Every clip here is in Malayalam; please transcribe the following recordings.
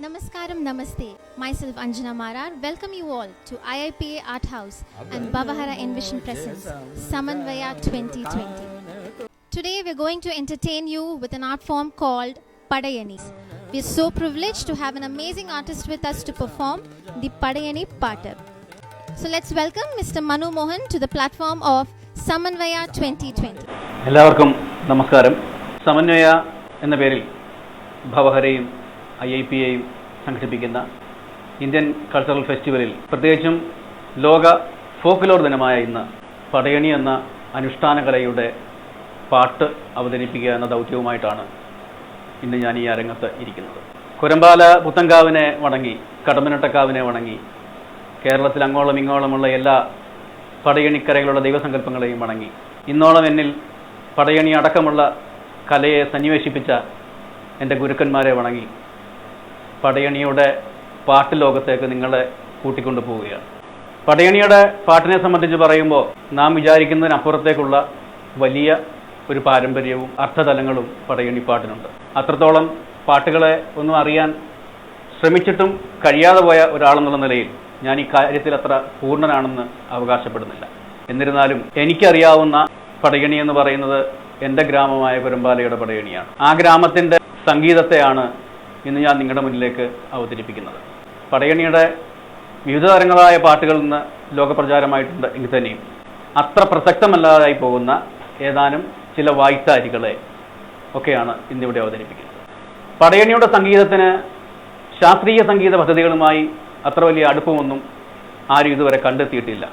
Namaskaram Namaste. Myself Anjana Marar. Welcome you all to IIPA Art House and Bhavahara Envision presents Samanvaya 2020. Today we're going to entertain you with an art form called Padayani. We're so privileged to have an amazing artist with us to perform the Padayani Patta. So let's welcome Mr. Manu Mohan to the platform of Samanvaya 2020. എല്ലാവർക്കും നമസ്കാരം. സമന്വയ എന്ന പേരിൽ ഭവഹരയും IIPAയും സംഘടിപ്പിക്കുന്ന ഇന്ത്യൻ കൾച്ചറൽ ഫെസ്റ്റിവലിൽ പ്രത്യേകിച്ചും ലോക ഫോക്ക്ലോർ ദിനമായ ഇന്ന് പടയണി എന്ന അനുഷ്ഠാന കലയുടെ പാട്ട് അവതരിപ്പിക്കുക എന്ന ദൗത്യവുമായിട്ടാണ് ഇന്ന് ഞാൻ ഈ അരങ്ങത്ത് ഇരിക്കുന്നത്. കുരമ്പാല പുത്തങ്കാവിനെ വണങ്ങി, കടമ്പനട്ടക്കാവിനെ വണങ്ങി, കേരളത്തിൽ അങ്ങോളം ഇങ്ങോളമുള്ള എല്ലാ പടയണിക്കരകളുടെ ദൈവസങ്കല്പങ്ങളെയും വണങ്ങി, ഇന്നോളം എന്നിൽ പടയണി അടക്കമുള്ള കലയെ സന്നിവേശിപ്പിച്ച എൻ്റെ ഗുരുക്കന്മാരെ വണങ്ങി പടയണിയുടെ പാട്ട് ലോകത്തേക്ക് നിങ്ങളെ കൂട്ടിക്കൊണ്ടു പോവുകയാണ്. പടയണിയുടെ പാട്ടിനെ സംബന്ധിച്ച് പറയുമ്പോൾ നാം വിചാരിക്കുന്നതിനപ്പുറത്തേക്കുള്ള വലിയ ഒരു പാരമ്പര്യവും അർത്ഥതലങ്ങളും പടയണി പാട്ടിനുണ്ട്. അത്രത്തോളം പാട്ടുകളെ ഒന്നും അറിയാൻ ശ്രമിച്ചിട്ടും കഴിയാതെ പോയ ഒരാളെന്നുള്ള നിലയിൽ ഞാൻ ഈ കാര്യത്തിൽ അത്ര പൂർണ്ണനാണെന്ന് അവകാശപ്പെടുന്നില്ല. എന്നിരുന്നാലും എനിക്കറിയാവുന്ന പടയണി എന്ന് പറയുന്നത് എൻ്റെ ഗ്രാമമായ കുരമ്പാലയുടെ പടയണിയാണ്. ആ ഗ്രാമത്തിൻ്റെ സംഗീതത്തെയാണ് ഇന്ന് ഞാൻ നിങ്ങളുടെ മുന്നിലേക്ക് അവതരിപ്പിക്കുന്നത്. പടയണിയുടെ വിവിധ തരങ്ങളായ പാട്ടുകളിൽ നിന്ന് ലോകപ്രചാരമായിട്ടുണ്ട് എങ്കിൽ തന്നെയും അത്ര പ്രസക്തമല്ലാതായി പോകുന്ന ഏതാനും ചില വായ്ത്താരികളെ ഒക്കെയാണ് ഇന്നിവിടെ അവതരിപ്പിക്കുന്നത്. പടയണിയുടെ സംഗീതത്തിന് ശാസ്ത്രീയ സംഗീത പദ്ധതികളുമായി അത്ര വലിയ അടുപ്പമൊന്നും ആരും ഇതുവരെ കണ്ടെത്തിയിട്ടില്ല.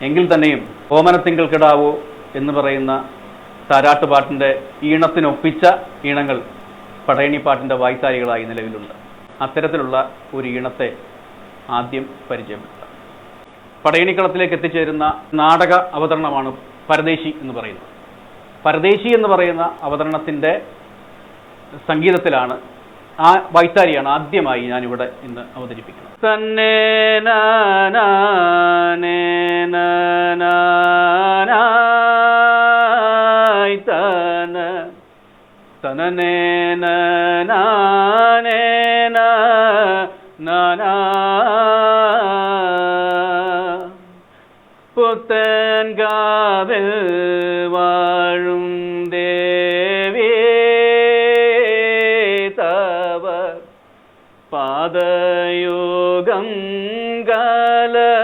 എങ്കിൽ തന്നെയും ഓമനത്തിങ്കൾ കിടാവോ എന്ന് പറയുന്ന താരാട്ടുപാട്ടിൻ്റെ ഈണത്തിനൊപ്പിച്ച ഈണങ്ങൾ പടയണി പാട്ടിൻ്റെ വായ്ത്താരികളായി നിലവിലുണ്ട്. അത്തരത്തിലുള്ള ഒരു ഈണത്തെ ആദ്യം പരിചയപ്പെടുത്താം. പടയണിക്കളത്തിലേക്ക് എത്തിച്ചേരുന്ന നാടക അവതരണമാണ് പരദേശി എന്ന് പറയുന്നത്. പരദേശി എന്ന് പറയുന്ന അവതരണത്തിൻ്റെ സംഗീതത്തിലാണ്, ആ വായ്ത്താരിയാണ് ആദ്യമായി ഞാനിവിടെ ഇന്ന് അവതരിപ്പിക്കുന്നത്. തന്നെ തനനേന നാനേന നാനാ പുത്തൻകാവിൽ വാഴും ദേവി തവ പാദയോഗം ഗാലയേഹം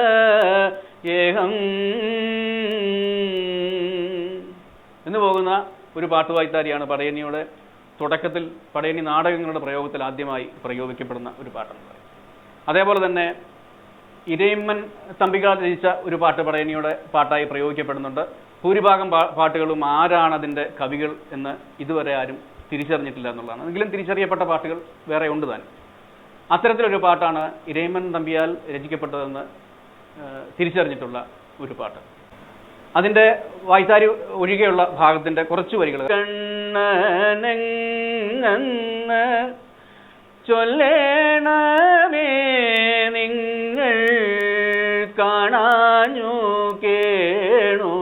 എന്ന് പോകുന്ന ഒരു പാട്ടുവായ്ത്താരിയാണ് പടയണിയുടെ തുടക്കത്തിൽ പടയണി നാടകങ്ങളുടെ പ്രയോഗത്തിൽ ആദ്യമായി പ്രയോഗിക്കപ്പെടുന്ന ഒരു പാട്ടെന്ന് പറയും. അതേപോലെ തന്നെ ഇരയിമ്മൻ തമ്പികൾ രചിച്ച ഒരു പാട്ട് പടയണിയുടെ പാട്ടായി പ്രയോഗിക്കപ്പെടുന്നുണ്ട്. ഭൂരിഭാഗം പാട്ടുകളും ആരാണ് അതിൻ്റെ കവികൾ എന്ന് ഇതുവരെ ആരും തിരിച്ചറിഞ്ഞിട്ടില്ല എന്നുള്ളതാണ്. എങ്കിലും തിരിച്ചറിയപ്പെട്ട പാട്ടുകൾ വേറെ ഉണ്ട് താൻ. അത്തരത്തിലൊരു പാട്ടാണ് ഇരയിമ്മൻ തമ്പിയാൽ രചിക്കപ്പെട്ടതെന്ന് തിരിച്ചറിഞ്ഞിട്ടുള്ള ഒരു പാട്ട്. അതിൻ്റെ വായ്ത്താരി ഒഴികെയുള്ള ഭാഗത്തിൻ്റെ കുറച്ച് വരികൾ. കണ്ണനെങ്ങന്ന് ചൊല്ലേണമേ നിങ്ങൾ കാണാഞ്ഞു കേണുഴന്നു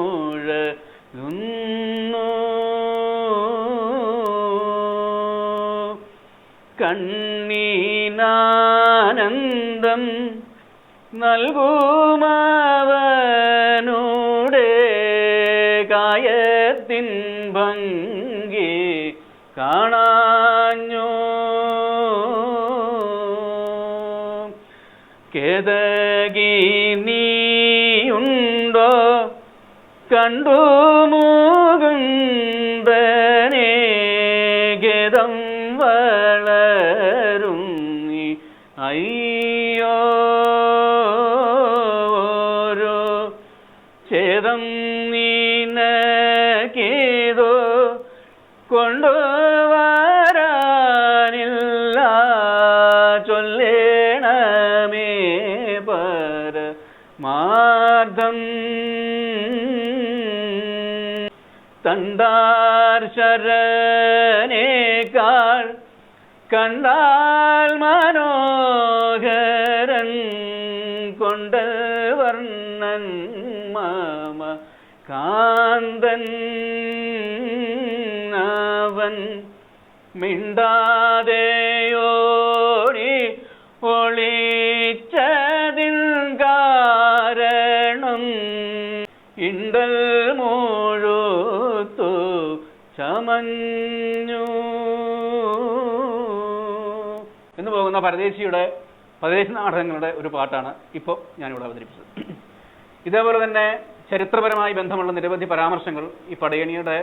കണ്ണീനാനന്ദം നൽകുമവനുടെ കായത്തിൻ ഭംഗി കാണാഞ്ഞു കേതകി നീയുണ്ടോ കണ്ടു മുകുന്ദനെ ഗതം വളരും നീ അയ്യോ ഛേദം നീനക്കേതോ കൊണ്ടുവരാനില്ല ചൊല്ലേണമേ പരമാർത്ഥം തണ്ടാർ ശരനേക്കാൾ കണ്ടാൽ മനോഹരൻ കൊണ്ടവർണ്ണൻ മമ കാന്തൻ അവൻ മിണ്ടാതെയോ എന്ന് പോകുന്ന പരദേശി നാടകങ്ങളുടെ ഒരു പാട്ടാണ് ഇപ്പോൾ ഞാനിവിടെ അവതരിപ്പിച്ചത്. ഇതേപോലെ തന്നെ ചരിത്രപരമായി ബന്ധമുള്ള നിരവധി പരാമർശങ്ങൾ ഈ പടയണിയുടെ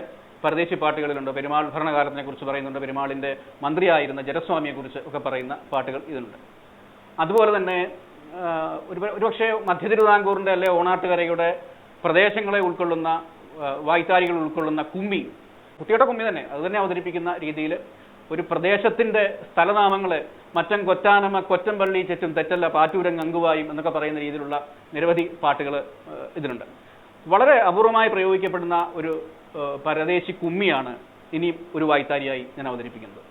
പരദേശി പാട്ടുകളിലുണ്ട്. പെരുമാൾ ഭരണകാലത്തിനെ കുറിച്ച് പറയുന്നുണ്ട്, പെരുമാളിന്റെ മന്ത്രിയായിരുന്ന ജലസ്വാമിയെക്കുറിച്ച് ഒക്കെ പറയുന്ന പാട്ടുകൾ ഇതിലുണ്ട്. അതുപോലെ തന്നെ ഒരുപക്ഷെ മധ്യ തിരുവിതാംകൂറിന്റെ അല്ലെ ഓണാട്ടുകരയുടെ പ്രദേശങ്ങളെ ഉൾക്കൊള്ളുന്ന വായ്ത്താരികൾ ഉൾക്കൊള്ളുന്ന കുമ്മി, കുട്ടിയുടെ കുമ്മി തന്നെ അത് തന്നെ അവതരിപ്പിക്കുന്ന രീതിയിൽ ഒരു പ്രദേശത്തിന്റെ സ്ഥലനാമങ്ങളെ മറ്റം കൊറ്റാനമ കൊറ്റമ്പള്ളി ചെറ്റും തെറ്റല്ല പാറ്റൂരം ഗംഗുവായും എന്നൊക്കെ പറയുന്ന രീതിയിലുള്ള നിരവധി പാട്ടുകൾ ഇതിലുണ്ട്. വളരെ അപൂർവമായി പ്രയോഗിക്കപ്പെടുന്ന ഒരു പരദേശി കുമ്മിയാണ് ഇനി ഒരു വായ്ത്താരിയായി ഞാൻ അവതരിപ്പിക്കുന്നത്.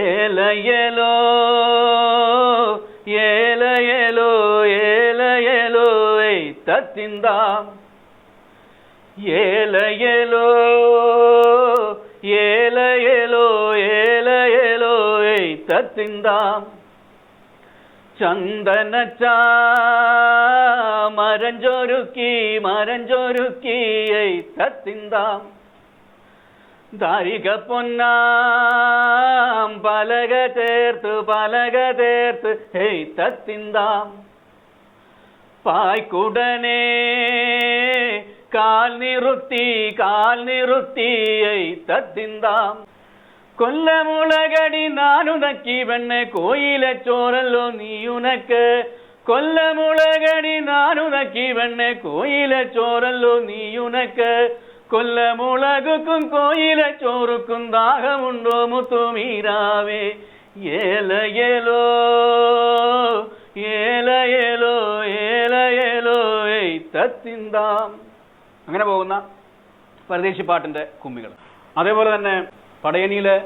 ഏലയലോ ഏലയലോ ഏലയലോ തത്തിന്താം ഏലയലോ ഏലയലോ ഏലയലോ തത്തിന്താം ചന്ദനച്ച മരഞ്ചൊരുക്കി തത്തിന്താം ദാരിക പൊന്നാം പലക ചേർത്ത് തത്തിന്താം പായ്ക്കുടനെ കാൽ നിറുത്തി തത്തിന്താം കൊല്ലമുളകടി നാനുനക്കി വെണ്ണെ കോയിലെ ചോറല്ലോ നീയുനക്ക് കൊല്ലമുളകടി നാനുനക്കി വെണ്ണെ കോയിലെ ചോറല്ലോ നീയുനക്ക് കൊല്ലമുളകുക്കും കോയിലെ ചോറുക്കും ദാഹമുണ്ടോ മുത്തുമീരാവേ ഏലയലോ ഏലയലോ ഏലയലോ തത്തിന്താം. അങ്ങനെ പോകുന്ന പരദേശി പാട്ടിന്റെ കുമ്മികൾ. അതേപോലെ തന്നെ പടയണിയിലെ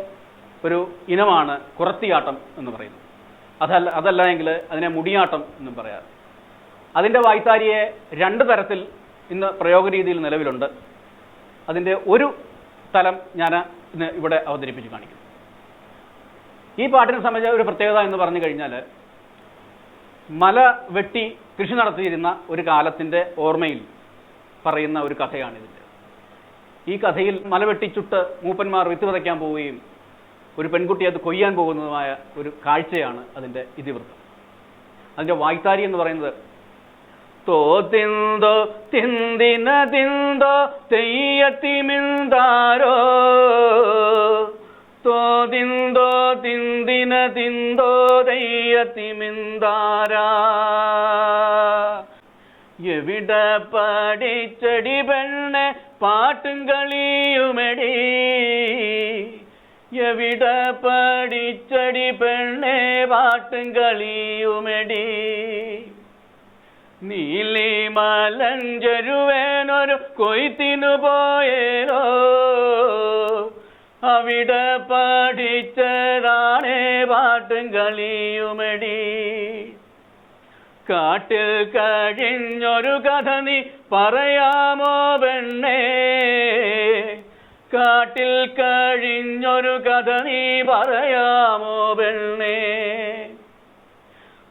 ഒരു ഇനമാണ് കുറത്തിയാട്ടം എന്ന് പറയുന്നത്. അതല്ല എങ്കിൽ അതിനെ മുടിയാട്ടം എന്നും പറയാറ്. അതിൻ്റെ വായ്ത്താരിയെ രണ്ട് തരത്തിൽ ഇന്ന് പ്രയോഗ രീതിയിൽ നിലവിലുണ്ട്. അതിൻ്റെ ഒരു തലം ഞാൻ ഇന്ന് ഇവിടെ അവതരിപ്പിച്ച് കാണിക്കുന്നു. ഈ പാട്ടിനെ സംബന്ധിച്ച ഒരു പ്രത്യേകത എന്ന് പറഞ്ഞു കഴിഞ്ഞാൽ, മല വെട്ടി കൃഷി നടത്തിയിരുന്ന ഒരു കാലത്തിൻ്റെ ഓർമ്മയിൽ പറയുന്ന ഒരു കഥയാണിതിൻ്റെ. ഈ കഥയിൽ മലവെട്ടി ചുട്ട് മൂപ്പന്മാർ വിത്ത് വിതയ്ക്കാൻ പോവുകയും ഒരു പെൺകുട്ടി അത് കൊയ്യാൻ പോകുന്നതുമായ ഒരു കാഴ്ചയാണ് അതിൻ്റെ ഇതിവൃത്തം. അതിൻ്റെ വായ്ത്താരി എന്ന് പറയുന്നത് തോ തിന്തോ തിന്തിന തിന്തോ തെയ്യത്തിമിന്താരോ തോ തിന്തോ തിന്തിന തിന്തോ തെയ്യത്തിമിന്താരാ എവിടെ പഠിച്ചടി പെണ്ണെ പാട്ടും കളിയുമെടി എവിടെ പഠിച്ചടി പെണ്ണെ പാട്ടും കളിയുമെടി നീലി മലഞ്ചരുവേനൊരു കൊയ്ത്തിനു പോയേരോ അവിടെ പഠിച്ചതാണേ പാട്ടും കളിയുമെടി കാട്ടിൽ കഴിഞ്ഞൊരു കഥ നീ പറയാമോ പെണ്ണേ കാട്ടിൽ കഴിഞ്ഞൊരു കഥ നീ പറയാമോ പെണ്ണേ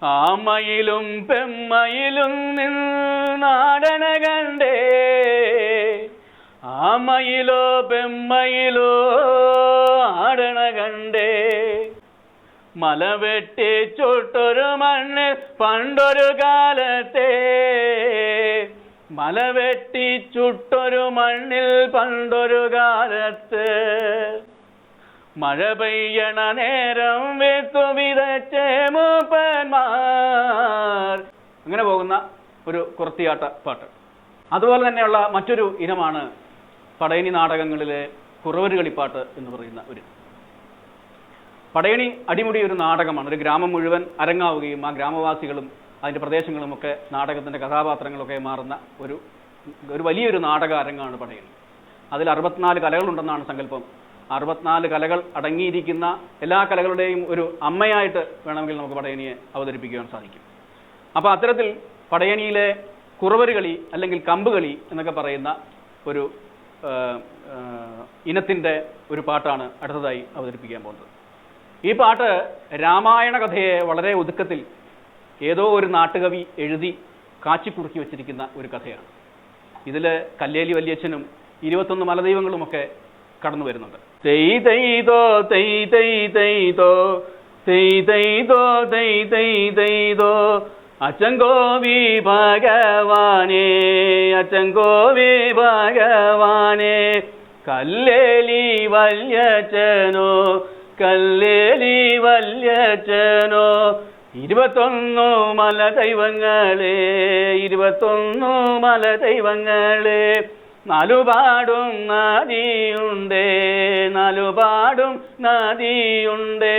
ആമയിലും പെമ്മയിലും നിന്നാടണ കണ്ടേ ആമയിലോ പെമ്മയിലോ ആടണ കണ്ടേ മല വെട്ടി ചുട്ടൊരു മണ്ണിൽ പണ്ടൊരു കാലത്തെ മല വെട്ടി ചുട്ടൊരു മണ്ണിൽ പണ്ടൊരു കാലത്ത് മഴ പെയ്യണ നേരം വിത്തു വിതച്ചേ മൂപ്പന്മാർ. അങ്ങനെ പോകുന്ന ഒരു കുറത്തിയാട്ട പാട്ട്. അതുപോലെ തന്നെയുള്ള മറ്റൊരു ഇനമാണ് പടയണി നാടകങ്ങളിലെ കുറവര് കളിപ്പാട്ട് എന്ന് പറയുന്ന ഒരു പടയണി അടിമുടി ഒരു നാടകമാണ്. ഒരു ഗ്രാമം മുഴുവൻ അരങ്ങാവുകയും ആ ഗ്രാമവാസികളും അതിൻ്റെ പ്രദേശങ്ങളുമൊക്കെ നാടകത്തിൻ്റെ കഥാപാത്രങ്ങളൊക്കെ മാറുന്ന ഒരു വലിയൊരു നാടക അരങ്ങാണ് പടയണി. അതിൽ 64 കലകളുണ്ടെന്നാണ് സങ്കല്പം. 64 കലകൾ അടങ്ങിയിരിക്കുന്ന എല്ലാ കലകളുടെയും ഒരു അമ്മയായിട്ട് വേണമെങ്കിൽ നമുക്ക് പടയണിയെ അവതരിപ്പിക്കുവാൻ സാധിക്കും. അപ്പോൾ അത്തരത്തിൽ പടയണിയിലെ കുറവര് കളി അല്ലെങ്കിൽ കമ്പുകളി എന്നൊക്കെ പറയുന്ന ഒരു ഇനത്തിൻ്റെ ഒരു പാട്ടാണ് അടുത്തതായി അവതരിപ്പിക്കാൻ പോകുന്നത്. ഈ പാട്ട് രാമായണ കഥയെ വളരെ ഒതുക്കത്തിൽ ഏതോ ഒരു നാട്ടുകവി എഴുതി കാച്ചിക്കുറുക്കി വച്ചിരിക്കുന്ന ഒരു കഥയാണ്. ഇതിൽ കല്ലേലി വല്യച്ഛനും 21 മലദൈവങ്ങളുമൊക്കെ കടന്നു വരുന്നുണ്ട്. തെയ് തെയ്തോ തെയ് തെയ് തെയ്തോ തെയ്തോ തെയ്തോ അച്ചങ്കോവി ഭഗവാനേ അച്ചങ്കോവി ഭഗവാനേ കല്ലേലി വല്യച്ഛനോ കല്ലേലി വല്യച്ഛനോ 21 മലദൈവങ്ങളെ 21 മലദൈവങ്ങളെ നാലുപാടും നദിയുണ്ടേ നാലുപാടും നദിയുണ്ടേ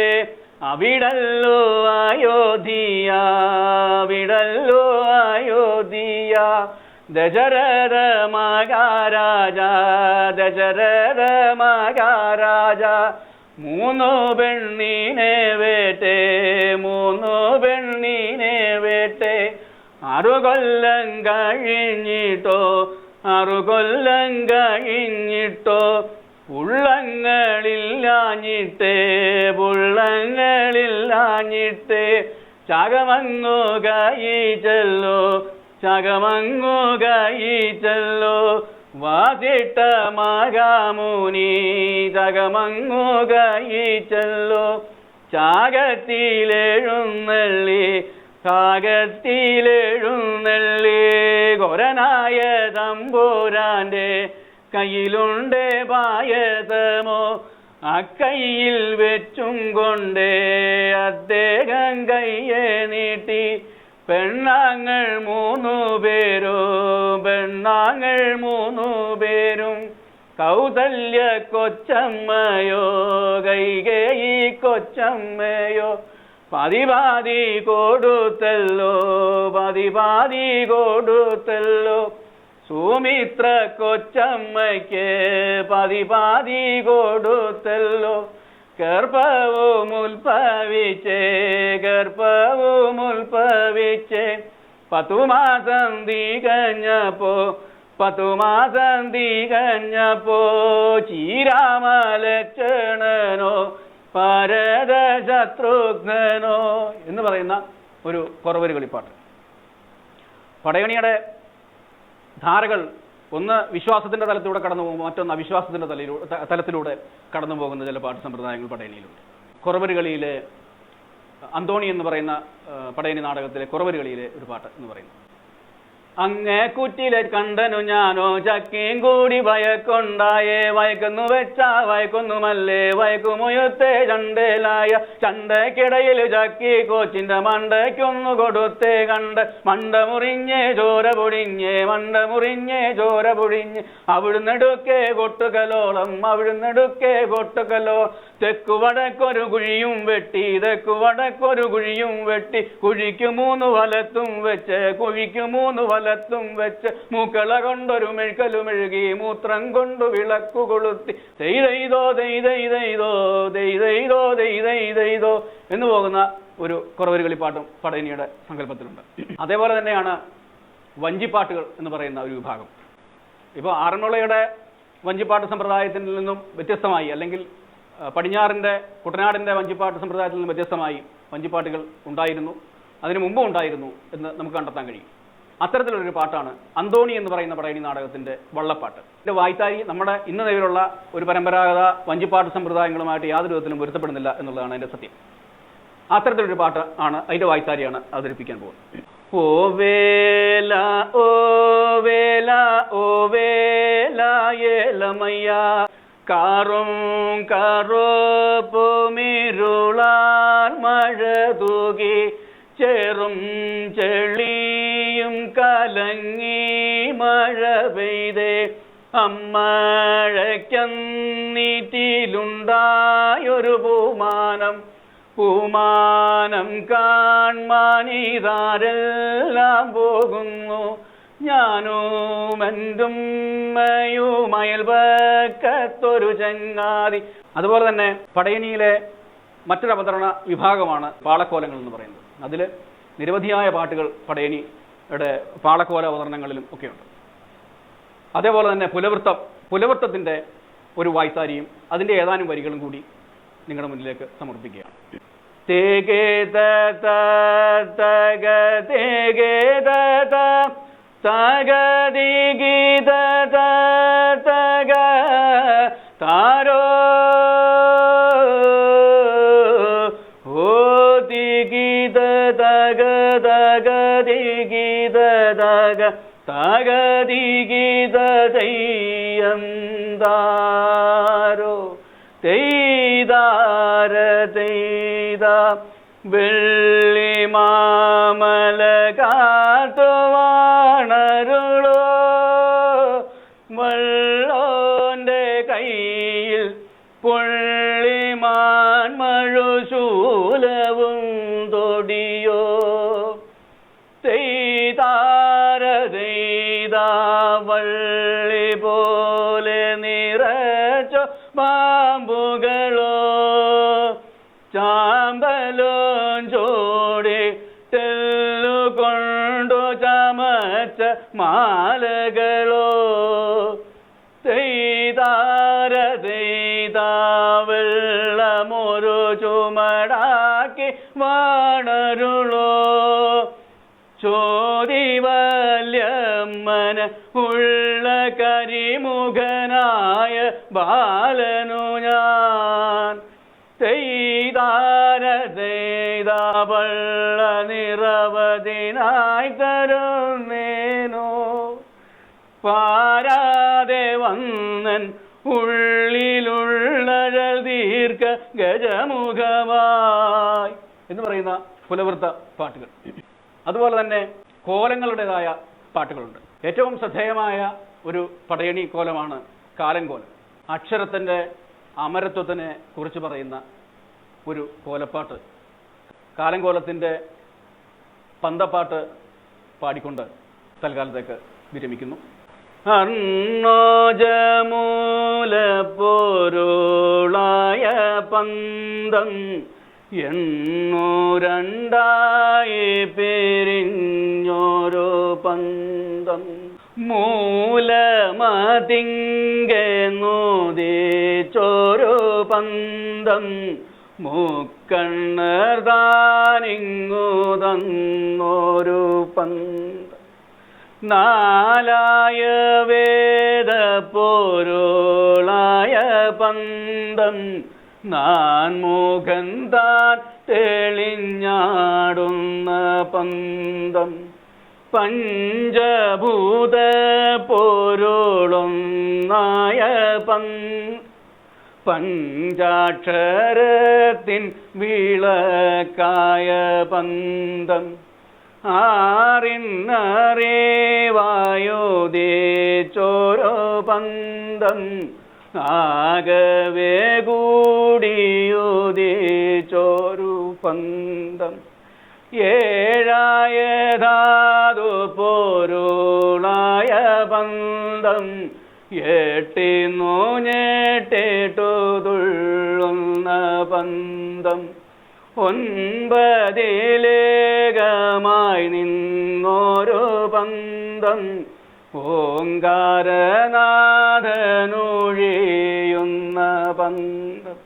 അവിടല്ലോ അയോധ്യ അവിടല്ലോ അയോധ്യ ദശരഥ മഹാരാജ ദശരഥ മഹാരാജ 3 പെണ്ണിനെ വേട്ടെ 3 പെണ്ണിനെ വേട്ടെ 6 കൊല്ലം കഴിഞ്ഞിട്ടോ 6 കൊല്ലം കഴിഞ്ഞിട്ടോ പുള്ളങ്ങളില്ലാഞ്ഞിട്ടേ പുള്ളങ്ങളില്ലാഞ്ഞിട്ടേ ചകമങ്ങു കഴിച്ചല്ലോ ചകമങ്ങു കഴിച്ചല്ലോ വാസിട്ട മഹാമുനി ചകമങ്ങു കഴിച്ചല്ലോ ചാകത്തിലെഴുന്നള്ളി ചാകത്തിലെഴുന്നള്ളി ഘോരനായ തമ്പുരാന്റെ കയ്യിലുണ്ട് പായസമോ അക്കൈയിൽ വെച്ചും കൊണ്ടേ അദ്ദേഹം കയ്യെ നീട്ടി പെണ്ണാങ്ങൾ 3 പേരും പെണ്ണാങ്ങൾ 3 പേരും കൗസല്യ കൊച്ചമ്മയോ കൈകേയി കൊച്ചമ്മയോ പാതി കൊടുത്തല്ലോ പാതി കൊടുത്തല്ലോ സുമിത്ര കൊച്ചമ്മയ്ക്ക് പാതി കൊടുത്തല്ലോ ഗർഭവും ഉൽഭവിച്ച് 10 മാസം തികഞ്ഞപ്പോ 10 മാസം തികഞ്ഞപ്പോ ശ്രീരാമലക്ഷ്മണനോ ഭരതശത്രുഘ്നനോ എന്ന് പറയുന്ന ഒരു കുറവൊരു കളിപ്പാട്ട്. പടയണിയുടെ ധാരകൾ ഒന്ന് വിശ്വാസത്തിന്റെ തലത്തിലൂടെ കടന്നു പോകുമ്പോൾ മറ്റൊന്ന് അവിശ്വാസത്തിന്റെ തലത്തിലൂടെ കടന്നു പോകുന്ന ചില പാട്ട് സമ്പ്രദായങ്ങൾ പടയണിയിലുണ്ട്. കുറവര് കളിയിലെ അന്തോണി എന്ന് പറയുന്ന പടയണി നാടകത്തിലെ കുറവര് കളിയിലെ ഒരു പാട്ട് എന്ന് പറയുന്നത് അങ്ങേ കുറ്റിലെ കണ്ടനു ഞാനോ ചക്കയും കൂടി വയക്കൊണ്ടായേ വയക്കുന്നു വെച്ചാ വയക്കൊന്നുമല്ലേ വയക്കുമുയത്തെ ചണ്ടേലായ ചണ്ടയ്ക്കിടയിൽ ചക്കി കോച്ചിന്റെ മണ്ടയ്ക്കൊന്നു കൊടുത്തേ കണ്ട് മണ്ട മുറിഞ്ഞേ ചോര പൊടിഞ്ഞേ മണ്ട മുറിഞ്ഞേ ചോര പൊടിഞ്ഞ് അവിടുന്നെടുക്കേ കൊട്ടുകലോളം അവിടുന്നെടുക്കേ കൊട്ടുകലോ തെക്കു വടക്കൊരു കുഴിയും വെട്ടി തെക്കു വടക്കൊരു കുഴിയും വെട്ടി കുഴിക്കു 3 വലത്തും വെച്ച് കുഴിക്കു 3 വലത്തും വെച്ച് മൂക്കള കൊണ്ടൊരു മെഴുകലു മെഴുകി മൂത്രം കൊണ്ടു വിളക്കു കൊളുത്തി തെയ്തോ തെയ്തോ തെയ്തോ തെയ്തോ എന്ന് പോകുന്ന ഒരു കുറവൊരു കളിപ്പാട്ടും പടയണിയുടെ സങ്കല്പത്തിലുണ്ട്. അതേപോലെ തന്നെയാണ് വഞ്ചിപ്പാട്ടുകൾ എന്ന് പറയുന്ന ഒരു വിഭാഗം. ഇപ്പോൾ ആറന്മുളയുടെ വഞ്ചിപ്പാട്ട് സമ്പ്രദായത്തിൽ നിന്നും വ്യത്യസ്തമായി അല്ലെങ്കിൽ പടിഞ്ഞാറിൻ്റെ കുട്ടനാടിൻ്റെ വഞ്ചിപ്പാട്ട് സമ്പ്രദായത്തിൽ നിന്നും വ്യത്യസ്തമായി വഞ്ചിപ്പാട്ടുകൾ ഉണ്ടായിരുന്നു, അതിനു മുമ്പും ഉണ്ടായിരുന്നു എന്ന് നമുക്ക് കണ്ടെത്താൻ കഴിയും. അത്തരത്തിലൊരു പാട്ടാണ് അന്തോണി എന്ന് പറയുന്ന പടയണി നാടകത്തിൻ്റെ വള്ളപ്പാട്ട്. ഇതിൻ്റെ വായ്ത്താരി നമ്മുടെ ഇന്ന് നിലവിലുള്ള ഒരു പരമ്പരാഗത വഞ്ചിപ്പാട്ട് സമ്പ്രദായങ്ങളുമായിട്ട് യാതൊരു വിധത്തിലും പൊരുത്തപ്പെടുന്നില്ല എന്നുള്ളതാണ് അതിൻ്റെ സത്യം. അത്തരത്തിലൊരു പാട്ട് ആണ്, അതിൻ്റെ വായ്ത്താരിയാണ് അവതരിപ്പിക്കാൻ പോകുന്നത്. ഓ വേല ഓ വേല ഓ വേല ഏലമയ്യ കാറും കറുപ്പുമിരുളാൽ മഴ തൂകി ചേറും ചെളിയും കലങ്ങി മഴ പെയ്തേ അമ്മഴയ്ക്കന്നീറ്റിലുണ്ടായൊരു പൂമാനം കാൺമാനിതാരെല്ലാം പോകുന്നു ഞാനും എൻ്റും അയൽപക്കത്തൊരു ചങ്ങാതി. അതുപോലെ തന്നെ പടയണിയിലെ മറ്റൊരു അവതരണ വിഭാഗമാണ് പാളക്കോലങ്ങൾ എന്ന് പറയുന്നത്. അതിൽ നിരവധിയായ പാട്ടുകൾ പടയണിയുടെ പാളക്കോല അവതരണങ്ങളിലും ഒക്കെയുണ്ട്. അതേപോലെ തന്നെ പുലവൃത്തത്തിൻ്റെ ഒരു വായ്ത്താരിയും അതിൻ്റെ ഏതാനും വരികളും കൂടി നിങ്ങളുടെ മുന്നിലേക്ക് സമർപ്പിക്കുകയാണ്. തേകേ തക തേകേ തകദിഗീത തക താരോ ഓ തിഗീത തക തക തിഗീത തക തക തിഗീത തെയ്യന്താരോ തെയ്താര തെയ്ത വെള്ളി മാമല കാത്തുവാണരുളോ വള്ളോന്റെ കയ്യിൽ പുള്ളിമാൻ മഴുശൂലവും തൊടിയോ തെയ്താര തെയ്ത വള്ളി പോലെ നിറച്ചോ പാമ്പുകളോ ചാമ്പലോ ചോടി തെല്ലുകൊണ്ടു ചമച്ച മാലകളോ തെയ്താര തെയ്ത വെള്ളമൊരു ചുമടാക്കി വാണരുളോ ചോദിവല്യമ്മന ഉള്ള കരിമുഖനായ ബാലനു ഞാൻ തെയ്താര തെയ്ത വള്ള നിറവതിനായി തരുന്നേനോ പാരാതെ വന്നൻ ഉള്ളിലുള്ളഴൽ ദീർഘ ഗജമുഖമായി എന്ന് പറയുന്ന പുലവൃത്ത പാട്ടുകൾ. അതുപോലെ തന്നെ കോലങ്ങളുടേതായ പാട്ടുകളുണ്ട്. ഏറ്റവും ശ്രദ്ധേയമായ ഒരു പടയണി കോലമാണ് കാലൻകോലം. അക്ഷരത്തിൻ്റെ അമരത്വത്തിനെ കുറിച്ച് പറയുന്ന ഒരു കോലപ്പാട്ട്. കാലൻകോലത്തിൻ്റെ പന്തപ്പാട്ട് പാടിക്കൊണ്ട് തൽക്കാലത്തേക്ക് വിരമിക്കുന്നു. അർണോജമൂല പൊരുളായ പന്തം എണ്ണൂരണ്ടായി പിരിഞ്ഞോരോ പന്തം മൂലമതിങ്കെന്നൂതിച്ചോരോ പന്തം മുക്കണ്ണർദാനിങ്ങു തന്നോരു പന്തം നാലായ വേദ പൊരുളായ പന്തം നാൻമുഖൻ താൻ തെളിഞ്ഞാടുന്ന പന്തം പഞ്ചഭൂത പൊരുളൊന്നായ പഞ്ചാക്ഷരത്തിൻ വിളക്കായ പന്തം ആറിന്നറിവായുദിച്ചോരോ പന്തം ആകവേ കൂടിയുദിച്ചോരു പന്തം ഏഴായ ധാതു പൊരുളായ പന്തം എട്ടിന്നു ഞെട്ടിട്ടു തുള്ളുന്ന പന്തം ഒൻപതിലേകമായി നിന്നോരു പന്തം ഓങ്കാരനാഥനൊഴിയുന്ന പന്തം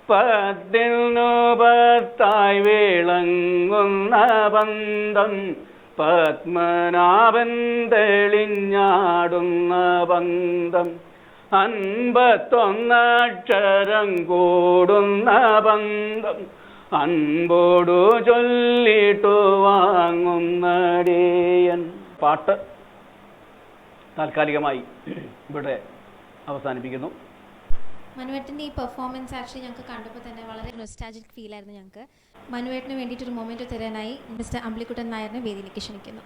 പത്തിനു പത്തായി വിളങ്ങുന്ന പന്തം പത്മനാഭൻ തെളിഞ്ഞാടുന്ന പന്തം 51 അക്ഷരം കൂടുന്ന പന്തം അൻപോടു ചൊല്ലിട്ടു വാങ്ങുന്നടിയൻ. പാട്ട് താൽക്കാലികമായി ഇവിടെ അവസാനിപ്പിക്കുന്നു. മനുവേട്ടൻ്റെ ഈ പെർഫോമൻസ് ആക്ച്വലി ഞങ്ങൾക്ക് കണ്ടപ്പോൾ തന്നെ വളരെ നൊസ്റ്റാൾജിക് ഫീൽ ആയിരുന്നു ഞങ്ങൾക്ക്. മനുവേട്ടന് വേണ്ടിയിട്ടൊരു മൊമെൻറ്റ് തരാനായി മിസ്റ്റർ അമ്പിളിക്കുട്ടൻ നായരിനെ വേദിയിലേക്ക് ക്ഷണിക്കുന്നു.